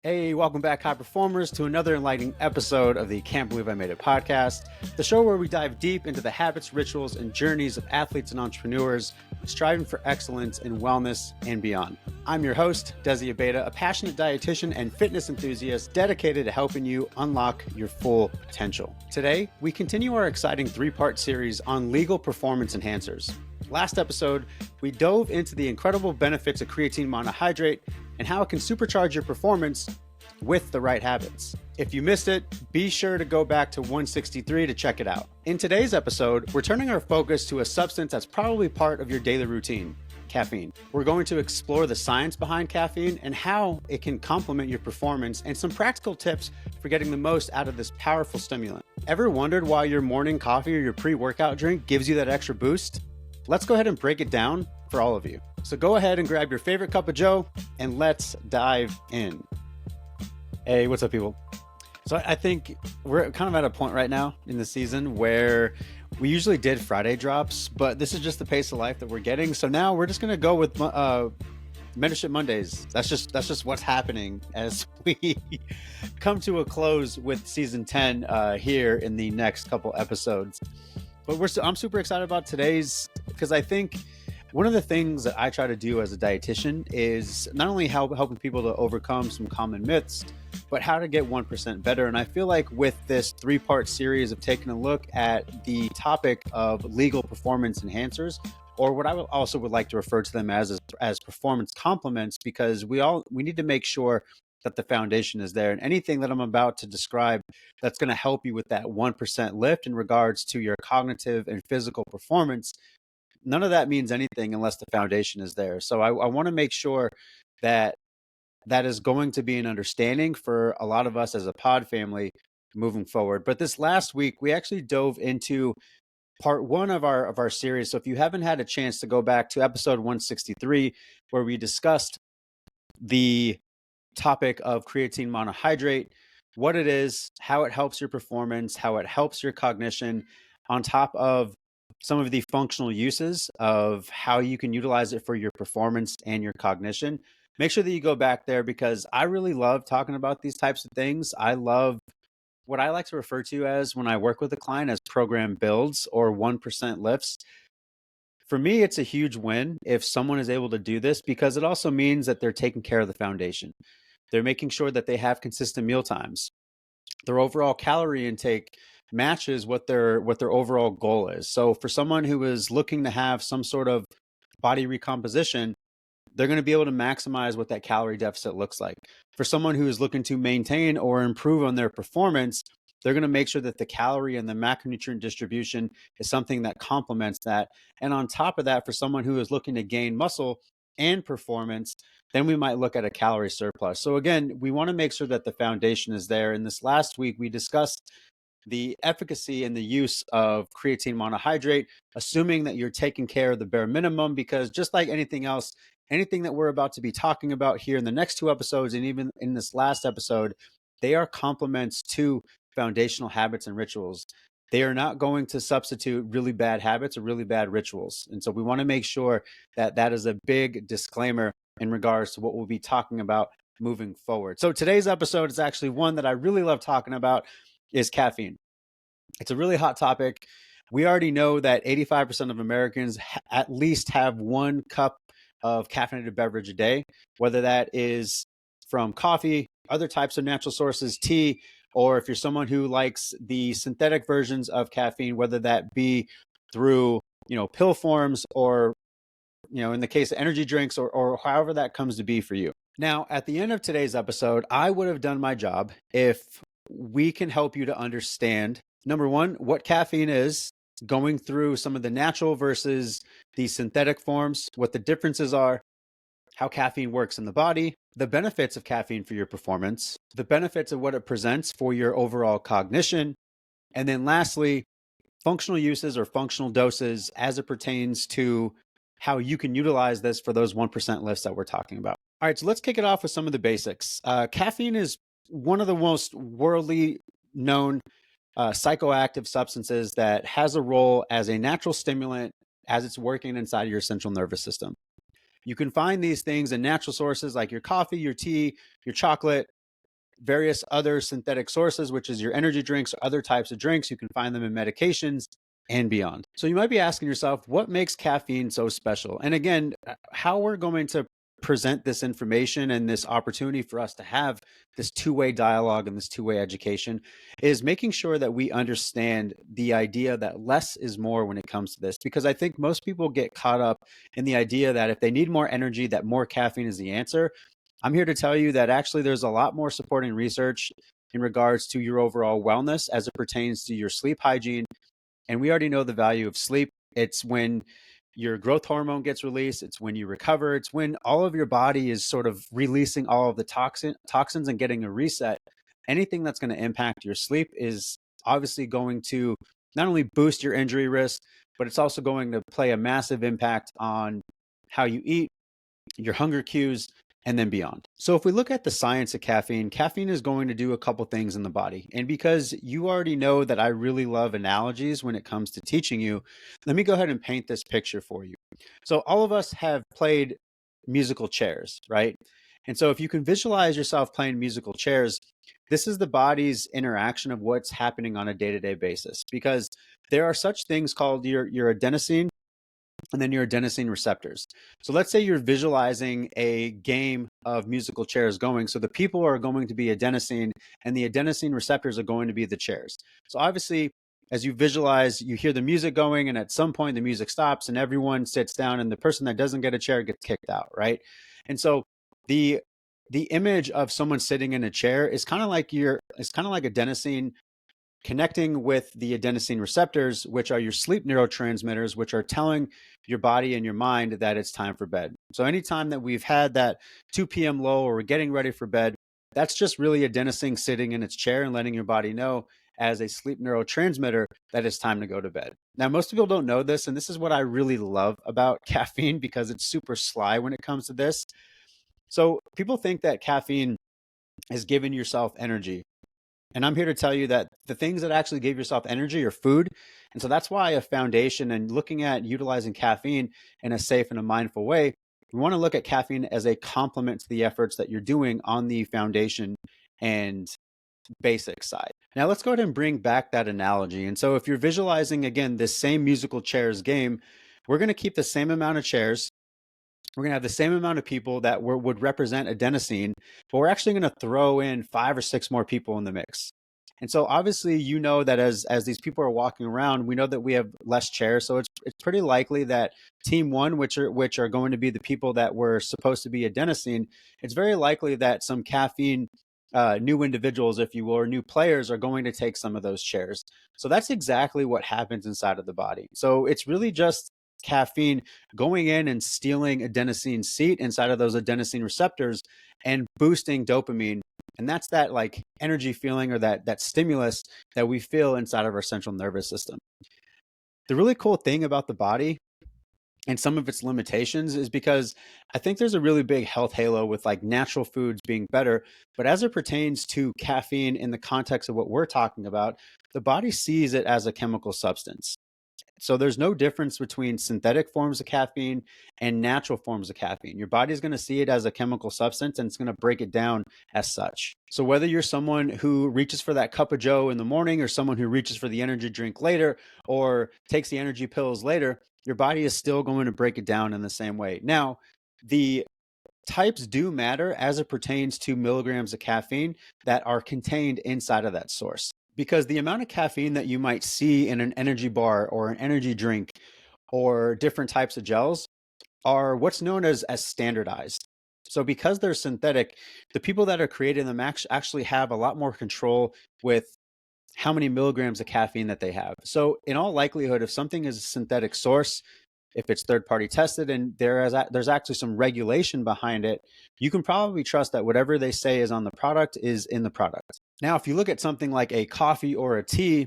Hey, welcome back, high performers, to another enlightening episode of the Can't Believe I Made It podcast, the show where we dive deep into the habits, rituals, and journeys of athletes and entrepreneurs striving for excellence in wellness and beyond. I'm your host, Desi Abeda, a passionate dietitian and fitness enthusiast dedicated to helping you unlock your full potential. Today, we continue our exciting three-part series on legal performance enhancers. Last episode, we dove into the incredible benefits of creatine monohydrate and how it can supercharge your performance with the right habits. If you missed it, be sure to go back to 163 to check it out. In today's episode, we're turning our focus to a substance that's probably part of your daily routine: caffeine. We're going to explore the science behind caffeine and how it can complement your performance, and some practical tips for getting the most out of this powerful stimulant. Ever wondered why your morning coffee or your pre-workout drink gives you that extra boost? Let's go ahead and break it down for all of you. So go ahead and grab your favorite cup of joe and let's dive in. Hey, what's up, people? So I think we're kind of at a point right now in the season where we usually did Friday drops, but this is just the pace of life that we're getting. So now we're just going to go with Mentorship Mondays. That's just what's happening as we come to a close with season 10 here in the next couple episodes. But I'm super excited about today's, because I think one of the things that I try to do as a dietitian is not only helping people to overcome some common myths, but how to get 1% better. And I feel like with this three-part series of taking a look at the topic of legal performance enhancers, or what I would like to refer to them as performance complements, because we need to make sure that the foundation is there. And anything that I'm about to describe that's going to help you with that 1% lift in regards to your cognitive and physical performance, none of that means anything unless the foundation is there. So I want to make sure that is going to be an understanding for a lot of us as a pod family moving forward. But this last week, we actually dove into part one of our series. So if you haven't had a chance to go back to episode 163, where we discussed the topic of creatine monohydrate, what it is, how it helps your performance, how it helps your cognition, on top of some of the functional uses of how you can utilize it for your performance and your cognition. Make sure that you go back there, because I really love talking about these types of things. I love what I like to refer to as, when I work with a client, as program builds or 1% lifts. For me, it's a huge win if someone is able to do this, because it also means that they're taking care of the foundation. They're making sure that they have consistent meal times. Their overall calorie intake matches what their overall goal is. So for someone who is looking to have some sort of body recomposition, they're going to be able to maximize what that calorie deficit looks like. For someone who is looking to maintain or improve on their performance, they're going to make sure that the calorie and the macronutrient distribution is something that complements that. And on top of that, for someone who is looking to gain muscle and performance, then we might look at a calorie surplus. So again, we want to make sure that the foundation is there. And this last week, we discussed the efficacy and the use of creatine monohydrate, assuming that you're taking care of the bare minimum, because just like anything else, anything that we're about to be talking about here in the next two episodes, and even in this last episode, they are complements to foundational habits and rituals. They are not going to substitute really bad habits or really bad rituals. And so we want to make sure that that is a big disclaimer in regards to what we'll be talking about moving forward. So today's episode is actually one that I really love talking about, is caffeine. It's a really hot topic. We already know that 85% of Americans at least have 1 cup of caffeinated beverage a day, whether that is from coffee, other types of natural sources, tea, or if you're someone who likes the synthetic versions of caffeine, whether that be through, pill forms, or, in the case of energy drinks, or however that comes to be for you. Now, at the end of today's episode, I would have done my job if we can help you to understand, number one, what caffeine is, going through some of the natural versus the synthetic forms, what the differences are, how caffeine works in the body, the benefits of caffeine for your performance, the benefits of what it presents for your overall cognition, and then lastly, functional uses or functional doses as it pertains to how you can utilize this for those 1% lifts that we're talking about. All right, so let's kick it off with some of the basics. Caffeine is one of the most worldly known psychoactive substances that has a role as a natural stimulant as it's working inside of your central nervous system. You can find these things in natural sources like your coffee, your tea, your chocolate, various other synthetic sources, which is your energy drinks or other types of drinks. You can find them in medications and beyond. So you might be asking yourself, what makes caffeine so special? And again, how we're going to present this information and this opportunity for us to have this two-way dialogue and this two-way education is making sure that we understand the idea that less is more when it comes to this. Because I think most people get caught up in the idea that if they need more energy, that more caffeine is the answer. I'm here to tell you that actually there's a lot more supporting research in regards to your overall wellness as it pertains to your sleep hygiene. And we already know the value of sleep. It's when your growth hormone gets released. It's when you recover. It's when all of your body is sort of releasing all of the toxins and getting a reset. Anything that's going to impact your sleep is obviously going to not only boost your injury risk, but it's also going to play a massive impact on how you eat, your hunger cues, and then beyond. So if we look at the science of caffeine, caffeine is going to do a couple things in the body. And because you already know that I really love analogies when it comes to teaching you, let me go ahead and paint this picture for you. So all of us have played musical chairs, right? And so if you can visualize yourself playing musical chairs, this is the body's interaction of what's happening on a day-to-day basis, because there are such things called your adenosine and then your adenosine receptors. So let's say you're visualizing a game of musical chairs going. So the people are going to be adenosine and the adenosine receptors are going to be the chairs. So obviously, as you visualize, you hear the music going and at some point the music stops and everyone sits down and the person that doesn't get a chair gets kicked out, right? And so the image of someone sitting in a chair is kind of like adenosine connecting with the adenosine receptors, which are your sleep neurotransmitters, which are telling your body and your mind that it's time for bed. So anytime that we've had that 2 p.m. low or we're getting ready for bed, that's just really adenosine sitting in its chair and letting your body know as a sleep neurotransmitter that it's time to go to bed. Now, most people don't know this, and this is what I really love about caffeine because it's super sly when it comes to this. So people think that caffeine is giving yourself energy. And I'm here to tell you that the things that actually give yourself energy are food. And so that's why a foundation and looking at utilizing caffeine in a safe and a mindful way, we want to look at caffeine as a complement to the efforts that you're doing on the foundation and basic side. Now let's go ahead and bring back that analogy. And so if you're visualizing, again, this same musical chairs game, we're going to keep the same amount of chairs. We're going to have the same amount of people that would represent adenosine, but we're actually going to throw in 5 or 6 more people in the mix. And so obviously, you know that as these people are walking around, we know that we have less chairs. So it's pretty likely that team one, which are going to be the people that were supposed to be adenosine, it's very likely that some caffeine new individuals, if you will, or new players are going to take some of those chairs. So that's exactly what happens inside of the body. So it's really just caffeine going in and stealing adenosine's seat inside of those adenosine receptors and boosting dopamine. And that's that like energy feeling or that stimulus that we feel inside of our central nervous system. The really cool thing about the body and some of its limitations is because I think there's a really big health halo with like natural foods being better. But as it pertains to caffeine in the context of what we're talking about, the body sees it as a chemical substance. So there's no difference between synthetic forms of caffeine and natural forms of caffeine. Your body's going to see it as a chemical substance and it's going to break it down as such. So whether you're someone who reaches for that cup of joe in the morning or someone who reaches for the energy drink later or takes the energy pills later, your body is still going to break it down in the same way. Now, the types do matter as it pertains to milligrams of caffeine that are contained inside of that source. Because the amount of caffeine that you might see in an energy bar or an energy drink or different types of gels are what's known as standardized. So because they're synthetic, the people that are creating them actually have a lot more control with how many milligrams of caffeine that they have. So in all likelihood, if something is a synthetic source, if it's third-party tested and there's actually some regulation behind it, you can probably trust that whatever they say is on the product is in the product. Now, if you look at something like a coffee or a tea,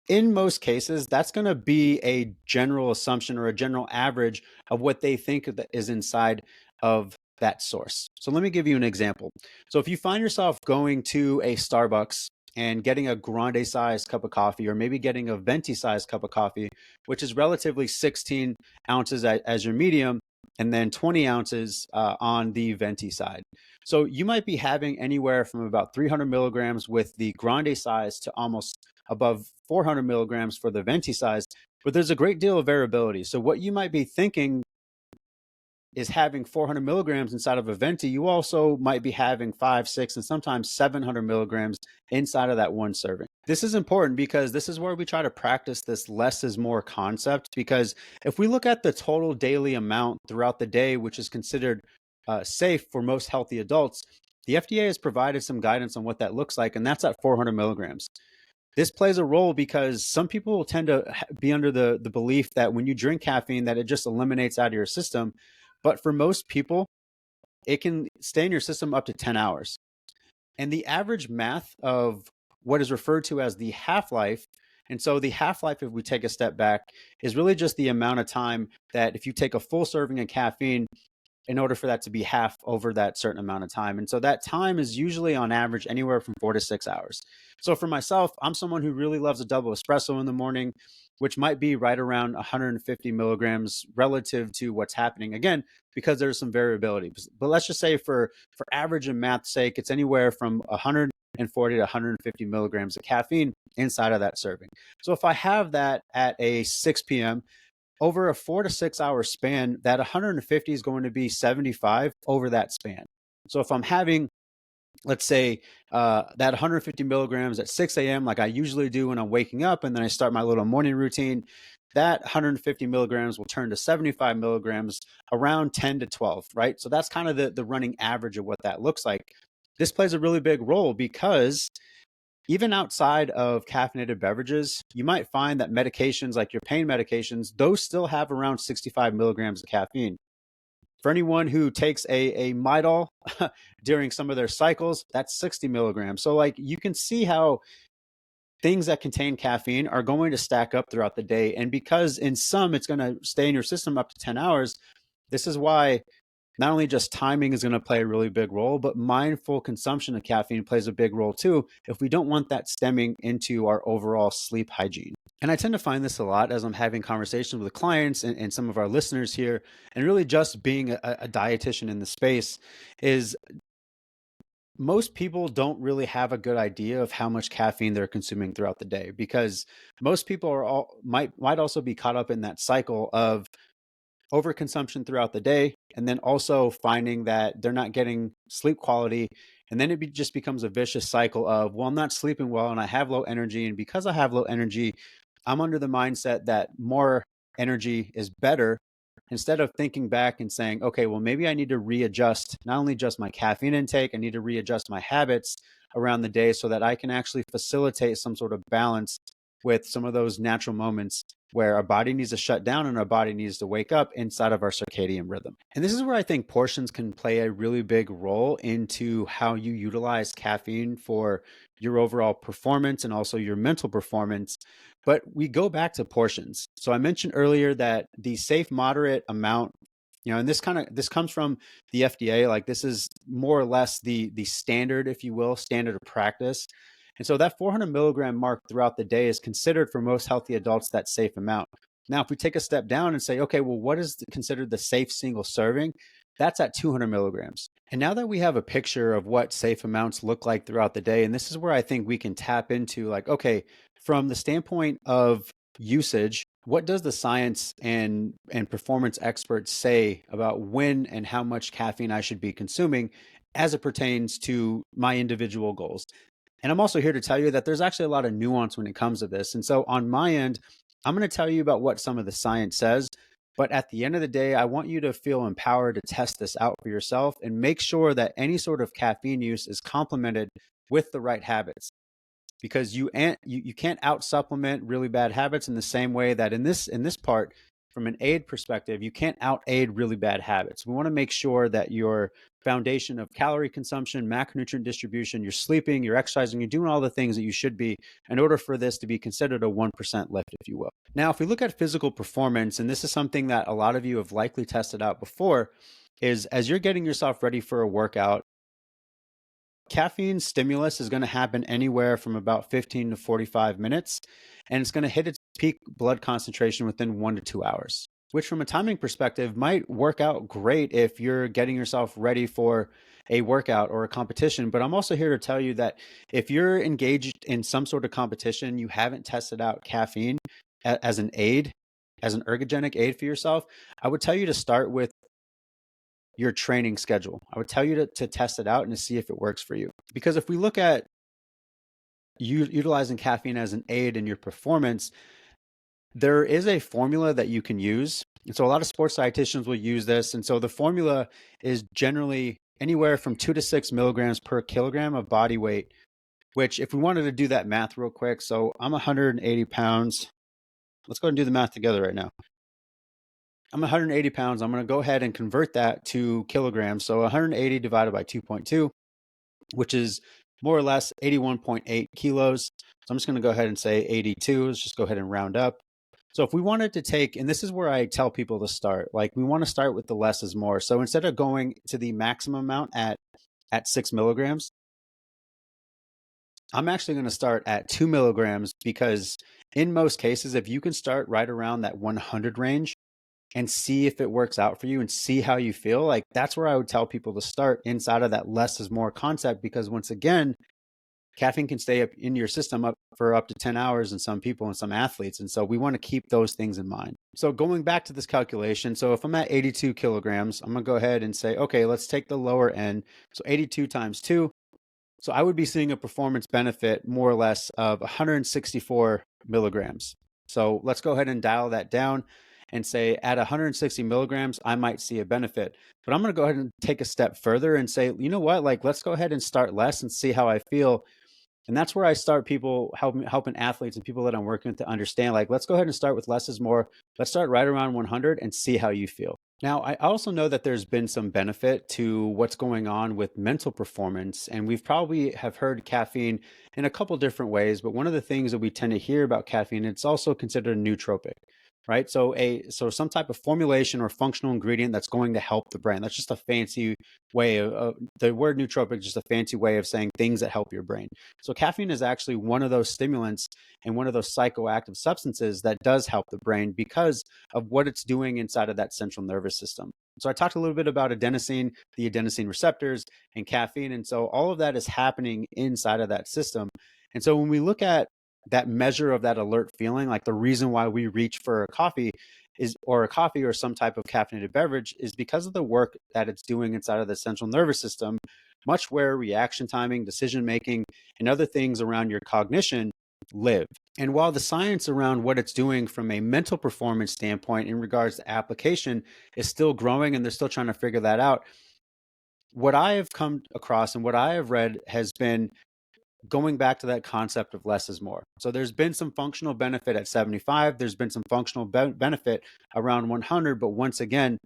in most cases, that's going to be a general assumption or a general average of what they think that is inside of that source. So let me give you an example. So if you find yourself going to a Starbucks and getting a grande sized cup of coffee, or maybe getting a venti sized cup of coffee, which is relatively 16 ounces as your medium, and then 20 ounces on the venti side. So you might be having anywhere from about 300 milligrams with the grande size to almost above 400 milligrams for the venti size, but there's a great deal of variability. So what you might be thinking is having 400 milligrams inside of a venti, you also might be having 5, 6, and sometimes 700 milligrams inside of that one serving. This is important because this is where we try to practice this less is more concept. Because if we look at the total daily amount throughout the day, which is considered safe for most healthy adults, the FDA has provided some guidance on what that looks like, and that's at 400 milligrams. This plays a role because some people tend to be under the belief that when you drink caffeine, that it just eliminates out of your system. But for most people, it can stay in your system up to 10 hours. And the average math of what is referred to as the half-life, and so the half-life, if we take a step back, is really just the amount of time that if you take a full serving of caffeine, in order for that to be half over that certain amount of time. And so that time is usually on average anywhere from 4 to 6 hours. So for myself, I'm someone who really loves a double espresso in the morning, which might be right around 150 milligrams relative to what's happening. Again, because there's some variability. But let's just say for average and math's sake, it's anywhere from 140 to 150 milligrams of caffeine inside of that serving. So if I have that at a 6 p.m., over a 4 to 6 hour span, that 150 is going to be 75 over that span. So if I'm having, let's say, that 150 milligrams at 6 a.m., like I usually do when I'm waking up, and then I start my little morning routine, that 150 milligrams will turn to 75 milligrams around 10 to 12, right? So that's kind of the running average of what that looks like. This plays a really big role because even outside of caffeinated beverages, you might find that medications like your pain medications, those still have around 65 milligrams of caffeine. For anyone who takes a Midol during some of their cycles, that's 60 milligrams. So like you can see how things that contain caffeine are going to stack up throughout the day. And because in some, it's going to stay in your system up to 10 hours, this is why not only just timing is going to play a really big role, but mindful consumption of caffeine plays a big role too, if we don't want that stemming into our overall sleep hygiene. And I tend to find this a lot as I'm having conversations with clients and some of our listeners here, and really just being a dietitian in the space, is most people don't really have a good idea of how much caffeine they're consuming throughout the day, because most people might also be caught up in that cycle of overconsumption throughout the day, and then also finding that they're not getting sleep quality. And then just becomes a vicious cycle of, well, I'm not sleeping well and I have low energy. And because I have low energy, I'm under the mindset that more energy is better, instead of thinking back and saying, okay, well, maybe I need to readjust not only just my caffeine intake, I need to readjust my habits around the day so that I can actually facilitate some sort of balance with some of those natural moments where our body needs to shut down and our body needs to wake up inside of our circadian rhythm. And this is where I think portions can play a really big role into how you utilize caffeine for your overall performance and also your mental performance. But we go back to portions. So I mentioned earlier that the safe moderate amount, and this comes from the FDA, like this is more or less the standard, if you will, standard of practice. And so that 400 milligram mark throughout the day is considered for most healthy adults that safe amount. Now, if we take a step down and say, okay, well, what is considered the safe single serving? That's at 200 milligrams. And now that we have a picture of what safe amounts look like throughout the day, and this is where I think we can tap into like, okay, from the standpoint of usage, what does the science and performance experts say about when and how much caffeine I should be consuming as it pertains to my individual goals? And I'm also here to tell you that there's actually a lot of nuance when it comes to this. And so on my end, I'm going to tell you about what some of the science says. But at the end of the day, I want you to feel empowered to test this out for yourself and make sure that any sort of caffeine use is complemented with the right habits. Because you can't out supplement really bad habits in the same way that in this part, from an aid perspective, you can't out aid really bad habits. We want to make sure that your foundation of calorie consumption, macronutrient distribution, you're sleeping, you're exercising, you're doing all the things that you should be in order for this to be considered a 1% lift, if you will. Now, if we look at physical performance, and this is something that a lot of you have likely tested out before, is as you're getting yourself ready for a workout, caffeine stimulus is going to happen anywhere from about 15 to 45 minutes, and it's going to hit its peak blood concentration within 1 to 2 hours. which from a timing perspective might work out great if you're getting yourself ready for a workout or a competition. But I'm also here to tell you that if you're engaged in some sort of competition, you haven't tested out caffeine as an aid, as an ergogenic aid for yourself, I would tell you to start with your training schedule. I would tell you to test it out and to see if it works for you. Because if we look at utilizing caffeine as an aid in your performance, there is a formula that you can use. And so a lot of sports dietitians will use this. And so the formula is generally anywhere from 2 to 6 milligrams per kilogram of body weight, which if we wanted to do that math real quick, so I'm 180 pounds. Let's go ahead and do the math together right now. I'm 180 pounds. I'm going to go ahead and convert that to kilograms. So 180 divided by 2.2, which is more or less 81.8 kilos. So I'm just going to go ahead and say 82. Let's just go ahead and round up. So if we wanted to take, and this is where I tell people to start, like we want to start with the less is more. So instead of going to the maximum amount at 6 milligrams, I'm actually going to start at 2 milligrams, because in most cases, if you can start right around that 100 range and see if it works out for you and see how you feel, like that's where I would tell people to start inside of that less is more concept. Because once again, caffeine can stay up in your system up for up to 10 hours in some people and some athletes. And so we want to keep those things in mind. So going back to this calculation, so if I'm at 82 kilograms, I'm going to go ahead and say, okay, let's take the lower end. So 82 times 2. So I would be seeing a performance benefit more or less of 164 milligrams. So let's go ahead and dial that down and say at 160 milligrams, I might see a benefit. But I'm going to go ahead and take a step further and say, you know what, like let's go ahead and start less and see how I feel. And that's where I start people helping athletes and people that I'm working with to understand, like, let's go ahead and start with less is more. Let's start right around 100 and see how you feel. Now, I also know that there's been some benefit to what's going on with mental performance, and we've probably have heard caffeine in a couple different ways, but one of the things that we tend to hear about caffeine, it's also considered a nootropic, right? So some type of formulation or functional ingredient that's going to help the brain. That's just a fancy way of the word nootropic is just a fancy way of saying things that help your brain. So caffeine is actually one of those stimulants and one of those psychoactive substances that does help the brain because of what it's doing inside of that central nervous system. So I talked a little bit about adenosine, the adenosine receptors, and caffeine. And so all of that is happening inside of that system. And so when we look at that measure of that alert feeling, like the reason why we reach for a coffee or some type of caffeinated beverage is because of the work that it's doing inside of the central nervous system, much where reaction timing, decision making, and other things around your cognition live. And while the science around what it's doing from a mental performance standpoint in regards to application is still growing and they're still trying to figure that out, what I have come across and what I have read has been going back to that concept of less is more. So there's been some functional benefit at 75. There's been some functional benefit around 100. But once again,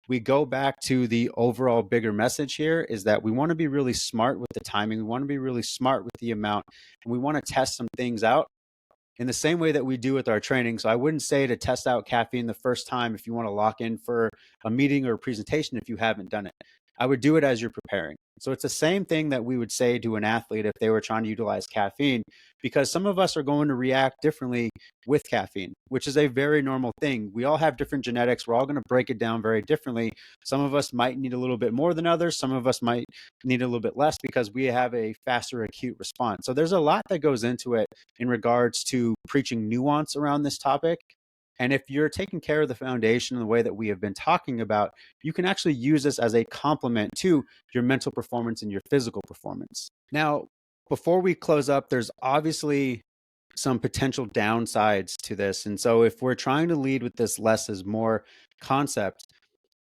we go back to the overall bigger message here is that we want to be really smart with the timing. We want to be really smart with the amount, and we want to test some things out in the same way that we do with our training. So I wouldn't say to test out caffeine the first time if you want to lock in for a meeting or a presentation if you haven't done it. I would do it as you're preparing. So it's the same thing that we would say to an athlete if they were trying to utilize caffeine, because some of us are going to react differently with caffeine, which is a very normal thing. We all have different genetics. We're all going to break it down very differently. Some of us might need a little bit more than others. Some of us might need a little bit less because we have a faster acute response. So there's a lot that goes into it in regards to preaching nuance around this topic. And if you're taking care of the foundation in the way that we have been talking about, you can actually use this as a complement to your mental performance and your physical performance. Now, before we close up, there's obviously some potential downsides to this. And so if we're trying to lead with this less is more concept,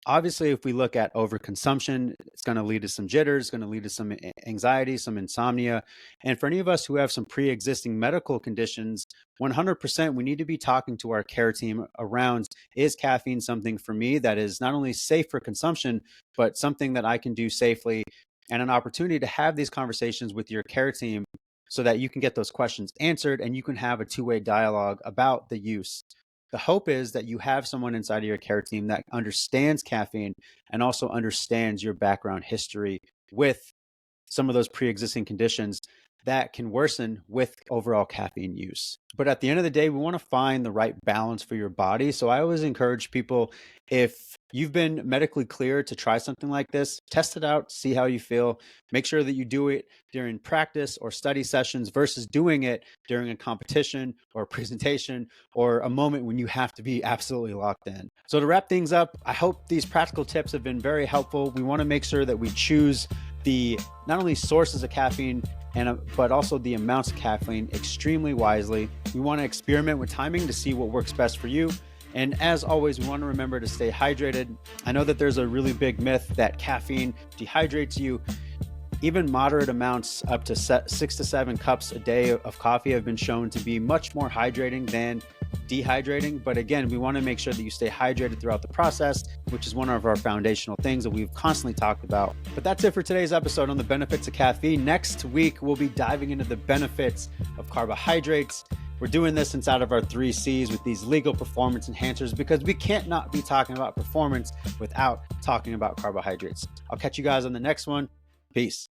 obviously, if we look at overconsumption, it's going to lead to some jitters, going to lead to some anxiety, some insomnia. And for any of us who have some pre-existing medical conditions, 100%, we need to be talking to our care team around, is caffeine something for me that is not only safe for consumption, but something that I can do safely, and an opportunity to have these conversations with your care team so that you can get those questions answered and you can have a two-way dialogue about the use. The hope is that you have someone inside of your care team that understands caffeine and also understands your background history with some of those pre-existing conditions that can worsen with overall caffeine use. But at the end of the day, we want to find the right balance for your body. So I always encourage people, if you've been medically cleared to try something like this, test it out, see how you feel. Make sure that you do it during practice or study sessions versus doing it during a competition or a presentation or a moment when you have to be absolutely locked in. So to wrap things up, I hope these practical tips have been very helpful. We want to make sure that we choose the not only sources of caffeine but also the amounts of caffeine extremely wisely. We want to experiment with timing to see what works best for you. And as always, we want to remember to stay hydrated. I know that there's a really big myth that caffeine dehydrates you. Even moderate amounts up to 6 to 7 cups a day of coffee have been shown to be much more hydrating than dehydrating. But again, we want to make sure that you stay hydrated throughout the process, which is one of our foundational things that we've constantly talked about. But that's it for today's episode on the benefits of caffeine. Next week, we'll be diving into the benefits of carbohydrates. We're doing this inside of our 3 C's with these legal performance enhancers because we can't not be talking about performance without talking about carbohydrates. I'll catch you guys on the next one. Peace.